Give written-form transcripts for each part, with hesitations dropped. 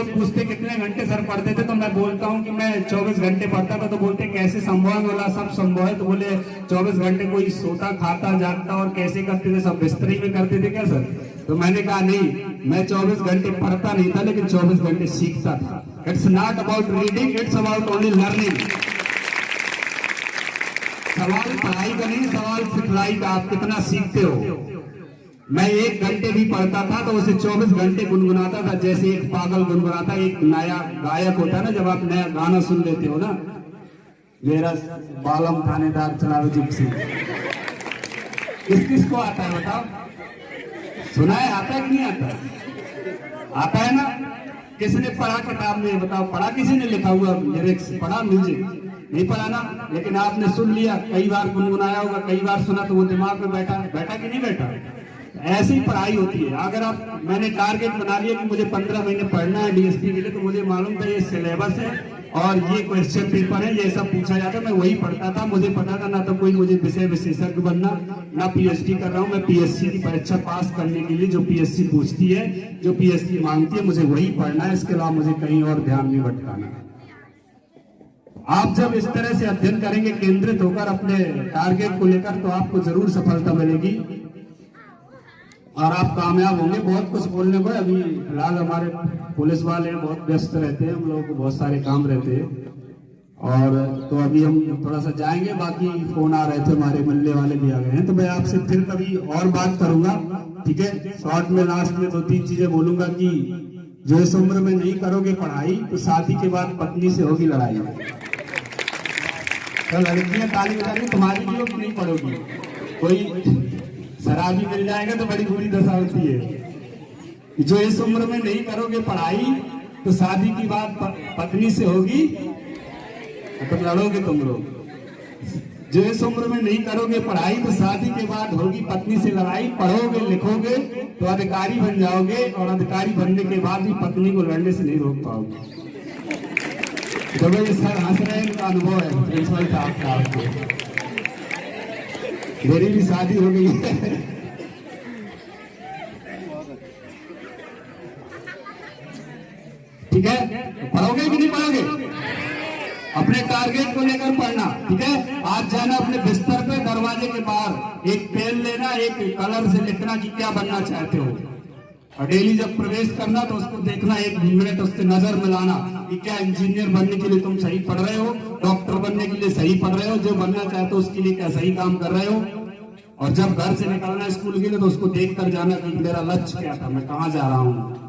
लोग पूछते कितने घंटे सर पढ़ते थे, तो मैं बोलता हूँ कि मैं 24 घंटे पढ़ता था। तो बोलते कैसे संभव है? बोला सब संभव है। तो बोले 24 घंटे कोई सोता खाता जागता और कैसे करते थे? सब बिस्तरी में करते थे क्या सर? तो मैंने कहा नहीं, मैं 24 घंटे पढ़ता नहीं था, लेकिन 24 घंटे सीखता था। It's not about reading, it's about only learning. सवाल पढ़ाई का नहीं, सवाल सिखलाई का, आप कितना सीखते हो। मैं 1 घंटे भी पढ़ता था तो उसे 24 घंटे गुनगुनाता था, जैसे एक पागल गुनगुनाता। एक नया गायक होता है ना, जब आप नया गाना सुन लेते हो ना, मेरा बालम थानेदार चलावे जिप्सी, किसको आता है बताओ? सुना है? आता है कि नहीं आता? आता है ना? किसने पढ़ा किताब में? बताओ, पढ़ा किसी ने? लिखा हुआ लिरिक्स पढ़ा? म्यूजिक नहीं पढ़ा ना, लेकिन आपने सुन लिया, कई बार गुनगुनाया होगा, कई बार सुना, तो वो दिमाग में बैठा कि नहीं बैठा? ऐसी पढ़ाई होती है। अगर आप, मैंने टारगेट बना लिया कि मुझे 15 महीने पढ़ना है डीएसपी के लिए, तो मुझे मालूम था ये सिलेबस है और ये क्वेश्चन पेपर है, ये सब पूछा जाता है। मैं वही पढ़ता था। मुझे पता था ना तो कोई मुझे विषय विशेषज्ञ बनना, ना पीएचडी कर रहा हूँ मैं। पीएससी की परीक्षा पास करने के लिए जो पीएससी पूछती है, जो पीएससी मांगती है, मुझे वही पढ़ना है। इसके अलावा मुझे कहीं और ध्यान नहीं भटकाना। आप जब इस तरह से अध्ययन करेंगे केंद्रित होकर अपने टारगेट को लेकर, तो आपको जरूर सफलता मिलेगी और आप कामयाब होंगे। बहुत कुछ बोलने को, अभी फिलहाल हमारे पुलिस वाले बहुत व्यस्त रहते हैं, हम लोगों को बहुत सारे काम रहते हैं, और तो अभी हम थोड़ा सा जाएंगे। बाकी फोन आ रहे थे, हमारे मिलने वाले भी आ गए हैं, तो मैं आपसे फिर कभी और बात करूंगा, ठीक है? शॉर्ट में लास्ट में 2-3 चीजें बोलूंगा कि जो इस उम्र में नहीं करोगे पढ़ाई, तो शादी के बाद पत्नी से होगी लड़ाई। तो लड़कियां ताली बजा रही, तुम्हारी भी लोग नहीं पढ़ोगी, कोई शराबी मिल जाएगा तो बड़ी बुरी दशा होती है। जो इस उम्र में नहीं करोगे पढ़ाई, तो शादी की बात पत्नी से होगी, तो लड़ोगे तुम लोग। जो इस उम्र में नहीं करोगे पढ़ाई, तो शादी के बाद होगी पत्नी से लड़ाई। पढ़ोगे लिखोगे तो अधिकारी बन जाओगे, और अधिकारी बनने के बाद भी पत्नी को लड़ने से नहीं रोक पाओगे। तो भाई सर हंस रहे हैं, इनका अनुभव है प्रिंसिपल साहब का। आपको मेरी भी शादी हो गई है। ठीक है? पढ़ोगे कि नहीं पढ़ोगे? अपने टारगेट को लेकर पढ़ना, ठीक है? आज जाना अपने बिस्तर पे, दरवाजे के बाहर एक पेन लेना, एक कलर से लिखना कि क्या बनना चाहते हो, और डेली जब प्रवेश करना तो उसको देखना, 1 मिनट उससे नजर मिलाना कि क्या इंजीनियर बनने के लिए तुम सही पढ़ रहे हो, डॉक्टर बनने के लिए सही पढ़ रहे हो, जो बनना चाहते हो उसके लिए क्या सही काम कर रहे हो। और जब घर से निकलना स्कूल के लिए, तो उसको देख कर जाना कि मेरा लक्ष्य क्या था, मैं कहाँ जा रहा हूँ।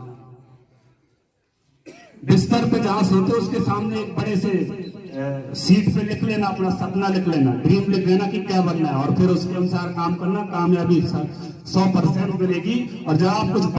बिस्तर पे जहां सोते हो उसके सामने एक बड़े से सीट पे लिख लेना, अपना सपना लिख लेना, ड्रीम लिख लेना कि क्या बनना है, और फिर उसके अनुसार काम करना। कामयाबी 100% मिलेगी। और जब आप कुछ